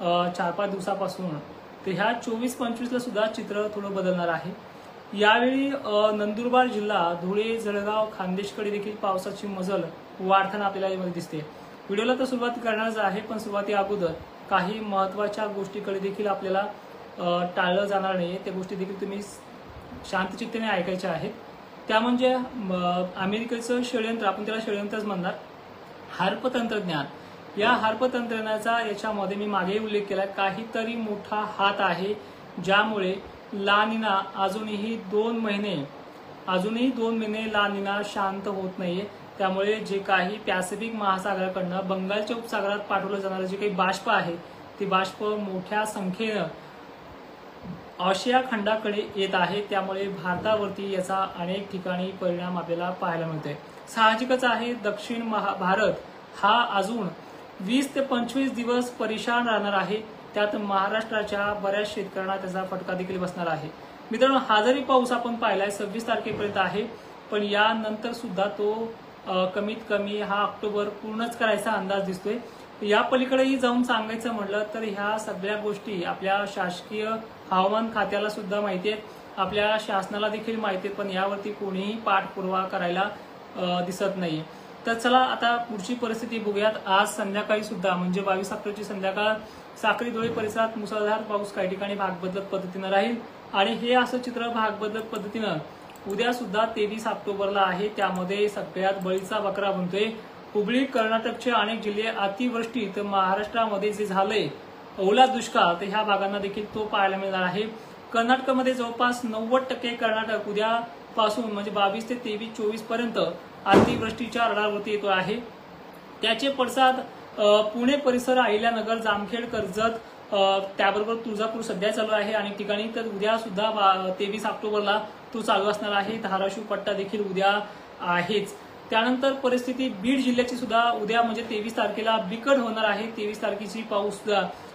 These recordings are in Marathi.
4-5 दिवसापासून, तर ह्या 24-25 ला सुद्धा चित्र थोडं बदलणार आहे। यावेळी नंदुरबार जिल्हा, धुळे, जळगाव, खान्देशकडे देखील पावसाची मजल वाढताना आपल्याला यामध्ये दिसते। व्हिडिओला तर सुरुवात करणारच आहे, पण सुरुवाती अगोदर काही महत्त्वाच्या गोष्टीकडे देखील आपल्याला टाळलं जाणार नाही, त्या गोष्टी देखील तुम्ही शांतचित्ताने ऐकायच्या आहेत। त्या म्हणजे अमेरिकेचं षडयंत्र, आपण त्याला षडयंत्रच म्हणणार, हार्प तंत्रज्ञान। या हार्प तंत्रज्ञानाचा याच्यामध्ये मी मागे उल्लेख केला, काहीतरी मोठा हात आहे ज्यामुळे ला निना अजूनही 2 महिने ला निना शांत होत नाहीये। त्यामुळे जे काही पॅसिफिक महासागराकडनं बंगालच्या उपसागरात पाठवलं जाणारं जे काही बाष्प आहे, ते बाष्प मोठ्या संख्येनं आशिया खंडाकडे येत आहे। त्यामुळे भारतावरती याचा अनेक ठिकाणी परिणाम आपल्याला पाहायला मिळतोय। साहजिकच आहे, दक्षिण भारत हा अजून 20 ते 25 दिवस परेशान राहणार आहे। त्यात महाराष्ट्राच्या बऱ्याच शेतकऱ्यांना त्याचा फटका देखील बसणार आहे। मित्रांनो, हा जरी पाऊस आपण पाहिलाय 26 तारखेपर्यंत आहे, पण यानंतर सुद्धा तो कमीत कमी हा ऑक्टोबर पूर्णच करायचा अंदाज दिसतोय। या पलीकडेही जाऊन सांगायचं म्हटलं तर ह्या सगळ्या गोष्टी आपल्या शासकीय हवामान खात्याला सुद्धा माहिती आहेत, आपल्या शासनाला देखील माहिती आहेत, पण यावरती कोणीही पाठपुरावा करायला दिसत नाहीये। तर चला आता पुढची परिस्थिती बघूयात। आज संध्याकाळी सुद्धा म्हणजे 22 ऑक्टोबरची संध्याकाळ साक्री, धुळे परिसरात मुसळधार पाऊस काही ठिकाणी भाग बदलत पद्धतीनं राहील आणि हे असं चित्र भाग बदलत पद्धतीनं उद्या सुद्धा 23 ऑक्टोबरला आहे। त्यामध्ये सगळ्यात बळीचा बकरा बनतोय हुबळी, कर्नाटकचे अनेक जिल्हे अतिवृष्टी, तर महाराष्ट्रामध्ये जे झालंय ओला दुष्काळ, तर ह्या भागांना देखील तो पाहायला मिळणार आहे। कर्नाटकमध्ये जवळपास 90% कर्नाटक उद्यापासून म्हणजे 22 ते 23-24 पर्यंत अतिवृष्टीच्या रडारवरती येतो आहे। त्याचे पडसाद पुणे परिसर, अहिल्यानगर, जामखेड, कर्जत, त्याबरोबर तुळजापूर सध्या चालू आहे अनेक ठिकाणी, तर उद्या सुद्धा 23 ऑक्टोबरला तो चालू असणार आहे। धाराशिव पट्टा देखील उद्या आहेच। त्यानंतर परिस्थिती बीड जिल्ह्याची सुद्धा उद्या म्हणजे 23 तारखेला बिकट होणार आहे। 23 तारखेची पाऊस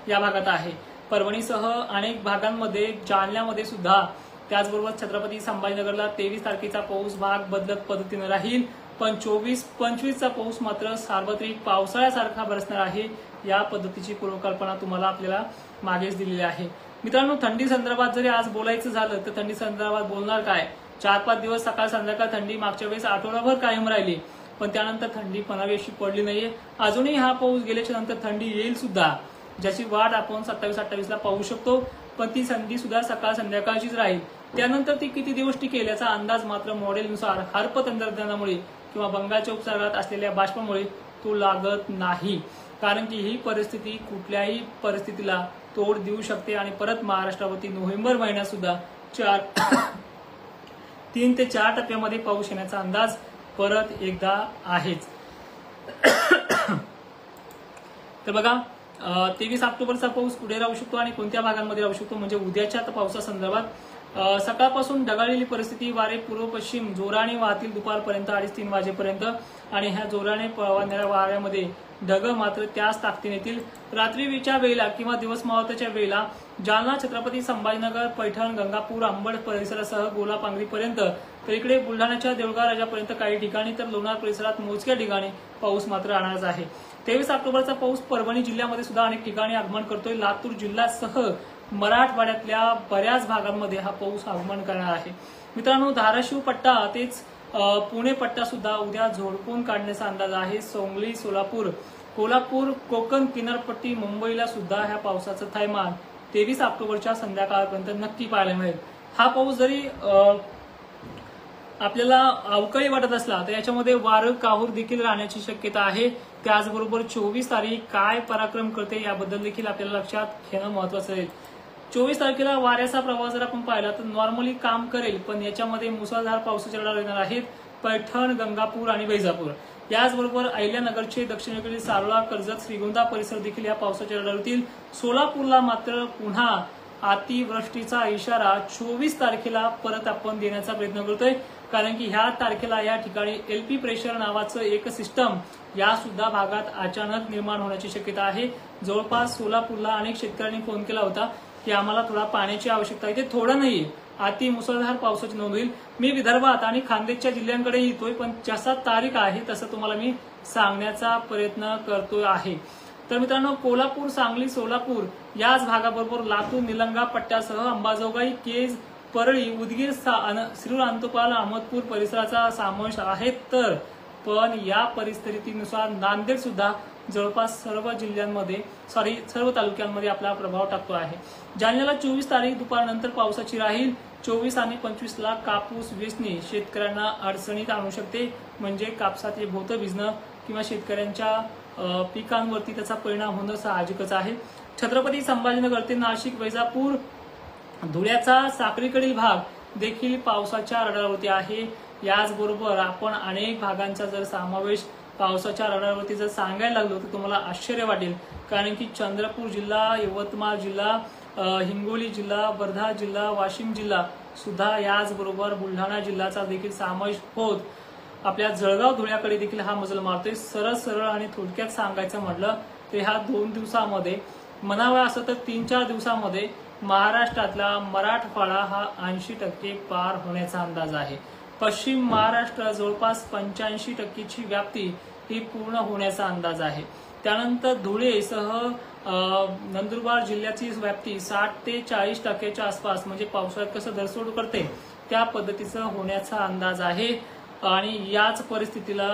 या भागात आहे। परभणीसह अनेक भागांमध्ये, जालन्यामध्ये सुद्धा, त्याचबरोबर छत्रपती संभाजीनगरला 23 तारखेचा पाऊस भाग बदलत पद्धतीने राहील, पण 24-25चा पाऊस मात्र सार्वत्रिक पावसाळ्यासारखा बरसणार आहे। या पद्धतीची पूर्वकल्पना तुम्हाला आपल्याला मागेच दिलेली आहे। मित्रांनो, थंडी संदर्भात जरी आज बोलायचं झालं तर थंडी संदर्भात बोलणार काय, 4-5 दिवस सकाळ संध्याकाळ थंडी मागच्या वेळेस आठवडाभर कायम राहिली, पण त्यानंतर थंडी पणावी अशी पडली नाहीये। अजूनही हा पाऊस गेल्याच्या नंतर थंडी येईल सुद्धा, ज्याची वाट आपण 27-28 ला पाहू शकतो, पण ती थंडी सुद्धा सकाळ संध्याकाळचीच राहील। त्यानंतर ती किती दिवस टिकेल याचा अंदाज मात्र मॉडेलनुसार हार्प तंत्रज्ञानामुळे किंवा बंगालच्या उपसागरात असलेल्या बाष्पामुळे तो लागत नाही, कारण की ही परिस्थिती कुठल्याही परिस्थितीला तोड देऊ शकते आणि परत महाराष्ट्रावरती नोव्हेंबर महिन्यात सुद्धा 3 ते 4 टप्प्यामध्ये पाऊस येण्याचा अंदाज परत एकदा आहेच। तर बघा, 23 ऑक्टोबरचा पाऊस पुढे राहू शकतो आणि कोणत्या भागांमध्ये राहू शकतो म्हणजे उद्याच्या पावसासंदर्भात सकाळपासून ढगाळलेली परिस्थिती, वारे पूर्व पश्चिम जोराने वाहतील दुपारपर्यंत 2:30-3 वाजेपर्यंत, आणि ह्या जोराने वाहणाऱ्या वाऱ्यामध्ये ढग मात्र त्याच ताकदीने येतील। रात्रीच्या वेळेला किंवा दिवस मावळत्याच्या वेळेला जालना, छत्रपती संभाजीनगर, पैठण, गंगापूर, अंबड परिसरासह गोलापांगरीपर्यंत, तर इकडे बुलढाण्याच्या देऊळगाव राजापर्यंत काही ठिकाणी, तर लोणार परिसरात मोजक्या ठिकाणी पाऊस मात्र राहणारच आहे। 23 ऑक्टोबरचा पाऊस परभणी जिल्ह्यामध्ये सुद्धा अनेक ठिकाणी आगमन करतोय। लातूर जिल्ह्यासह मराठवाड्यातल्या बऱ्याच भागांमध्ये हा पाऊस आगमन करणार आहे। मित्रांनो, धाराशिव पट्टा तेच पुणे पट्टा सुद्धा उद्या झोडपून काढण्याचा अंदाज आहे। सांगली, सोलापूर, कोल्हापूर, कोकण किनारपट्टी, मुंबईला सुद्धा ह्या पावसाचं थैमान 23 ऑक्टोबरच्या संध्याकाळपर्यंत नक्की पाहायला मिळेल। हा पाऊस जरी आपल्याला अवकाळी वाटत असला तर याच्यामध्ये वारं काहूर देखील राहण्याची शक्यता आहे। त्याचबरोबर 24 तारीख काय पराक्रम करते याबद्दल देखील आपल्याला लक्षात घेणं महत्वाचं आहे। 24 तारखेला वाऱ्याचा प्रवाह जर आपण पाहिला तर नॉर्मली काम करेल, पण याच्यामध्ये मुसळधार पावसाचे रडार येणार आहेत पैठण, गंगापूर आणि वैजापूर। याचबरोबर अहिल्यानगरचे दक्षिणेकडील सारोळा, कर्जत, श्रीगोंदा परिसर देखील या पावसाचे रडार होतील। सोलापूरला मात्र पुन्हा अतिवृष्टीचा इशारा 24 तारखेला परत आपण देण्याचा प्रयत्न करतोय, कारण की ह्या तारखेला या ठिकाणी एलपी प्रेशर नावाचं एक सिस्टम या सुद्धा भागात अचानक निर्माण होण्याची शक्यता आहे। जवळपास सोलापूरला अनेक शेतकऱ्यांनी फोन केला होता की आम्हाला थोडा पाण्याची आवश्यकता आहे, ते थोडं नाहीये, अति मुसळधार पावसाची नोंद होईल। मी विदर्भात आणि खानदेशच्या जिल्ह्यांकडे येतोय, पण जसा तारीख आहे तसं तुम्हाला मी सांगण्याचा प्रयत्न करतो आहे। तर मित्रांनो, कोल्हापूर, सांगली, सोलापूर याच भागाबरोबर लातूर, निलंगा पट्ट्यासह अंबाजोगाई, केज, परळी, उदगीर, श्रीर, अंतपाल, अहमदपूर परिसराचा समावेश आहे. तर पण या परिस्थितीनुसार नांदेड सुद्धा जवळपास सर्व जिल्ह्यांमध्ये सर्व तालुक्यांमध्ये आपला प्रभाव टाकतो आहे. जालन्याला 24 तारीख दुपारनंतर पावसाची राहील. 24 आणि 25 ला कापूस वेचणी शेतकऱ्यांना अडचणीत आणू शकते. म्हणजे कापसाचे भोतं भिजणं किंवा शेतकऱ्यांच्या पिकांवरती त्याचा परिणाम होणं साहजिकच आहे. छत्रपती संभाजीनगर ते नाशिक, वैजापूर, धुळ्याचा साक्रीकडील भाग देखील पावसाच्या रडारवरती आहे. याचबरोबर आपण अनेक भागांचा जर समावेश पावसाच्या रडारवरती जर सांगायला लागलो तर तुम्हाला आश्चर्य वाटेल. कारण की चंद्रपूर जिल्हा, यवतमाळ जिल्हा, हिंगोली जिल्हा, वर्धा जिल्हा, वाशिम जिल्हा सुद्धा, याचबरोबर बुलढाणा जिल्ह्याचा देखील समावेश होत आपल्या जळगाव, धुळ्याकडे देखील हा मजल मारतोय. सरळ आणि थोडक्यात सांगायचं म्हटलं तर ह्या 2 दिवसामध्ये म्हणावं असं तर 3-4 दिवसामध्ये महाराष्ट्रातला मराठवाडा हा 80% पार होण्याचा अंदाज आहे. पश्चिम महाराष्ट्र जवळपास 85%ची व्याप्ती ही पूर्ण होण्याचा अंदाज आहे. त्यानंतर धुळेसह नंदुरबार जिल्ह्याची व्याप्ती 60 ते 40% आसपास, म्हणजे पावसाळ्यात कसं धरसोड करते त्या पद्धतीचं होण्याचा अंदाज आहे. आणि याच परिस्थितीला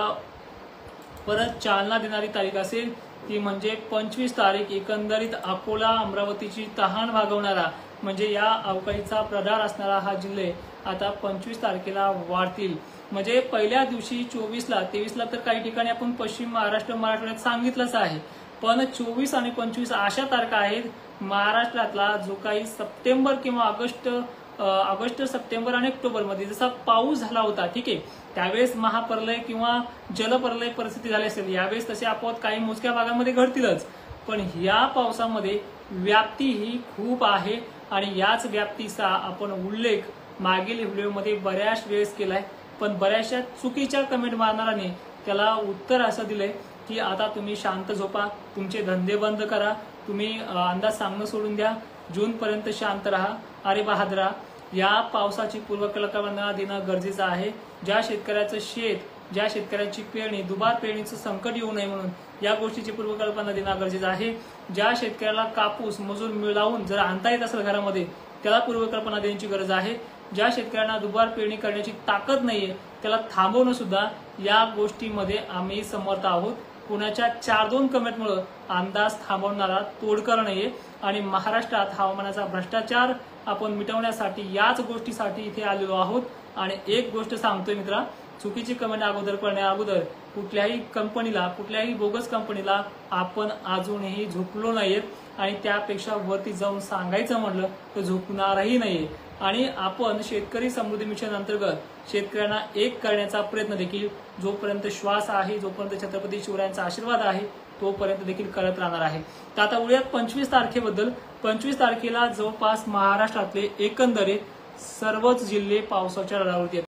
परत चालना देणारी तारीख असेल ती म्हणजे 25 तारीख. एकंदरीत अकोला, अमरावतीची तहान भागवणारा म्हणजे या अवकाळीचा प्रधार असणारा हा जिल्हे आता 25 तारखेला वाढतील. म्हणजे पहिल्या दिवशी 24ला, 23ला तर काही ठिकाणी आपण पश्चिम महाराष्ट्र, मराठवाड्यात सांगितलंच आहे. पण 24 आणि 25 अशा तारखा आहेत महाराष्ट्रातला जो काही सप्टेंबर किंवा ऑगस्ट, सप्टेंबर आणि ऑक्टोबर मध्ये जसा पाऊस झाला होता, ठीक आहे, त्यावेळेस महाप्रलय किंवा जलप्रलय परिस्थिती झाली असेल. यावेळेस तसे अपवाद काही मोजक्या भागांमध्ये घडतीलच. पण या पावसामध्ये व्याप्ती ही खूप आहे आणि याच व्याप्तीचा आपण उल्लेख मागील व्हिडिओमध्ये बऱ्याच वेळेस केलाय. पण बऱ्याचशा चुकीच्या कमेंट मारणाऱ्याने त्याला उत्तर असं दिलंय की आता तुम्ही शांत झोपा, तुमचे धंदे बंद करा, तुम्ही अंदाज सांगणं सोडून द्या, जून पर्यंत शांत राहा. अरे बहादरा, या पावसाची पूर्वकल्पना देणं गरजेचं आहे. ज्या शेतकऱ्याचं शेत, ज्या शेतकऱ्याची पेरणी, दुबार पेरणीचं संकट येऊ नये म्हणून या गोष्टीची पूर्वकल्पना देणं गरजेचं आहे. ज्या शेतकऱ्याला कापूस मजूर मिळवून जर आणता येत असेल घरामध्ये, त्याला पूर्वकल्पना देण्याची गरज आहे. ज्या शेतकऱ्यांना दुबार पेरणी करण्याची ताकद नाहीये त्याला थांबवणं सुद्धा या गोष्टीमध्ये आम्ही समर्थ आहोत. पुण्याच्या 4-2 कमेंटमुळे अंदाज थांबवणारा तोडकर नाहीये. आणि महाराष्ट्रात हवामानाचा भ्रष्टाचार आपण मिटवण्यासाठी याच गोष्टीसाठी इथे आलेलो आहोत. आणि एक गोष्ट सांगतोय मित्रा, चुकीची कमेंट अगोदर करण्या अगोदर कुठल्याही कंपनीला, कुठल्याही बोगस कंपनीला आपण अजूनही झोपलो नाहीयेत. आणि त्यापेक्षा वरती जाऊन सांगायचं म्हटलं तर झोपणारही नाहीये. आणि आपण शेतकरी समृद्धी मिशन अंतर्गत शेतकऱ्यांना एक करण्याचा प्रयत्न देखील जोपर्यंत श्वास आहे, जोपर्यंत छत्रपती शिवरायांचा आशीर्वाद आहे तोपर्यंत देखील करत राहणार आहे. तर आता उद्यात 25 तारखेबद्दल. 25 तारखेला जवळपास महाराष्ट्रातले एकंदरीत सर्वच जिल्हे पावसाच्या रडावरती आहेत.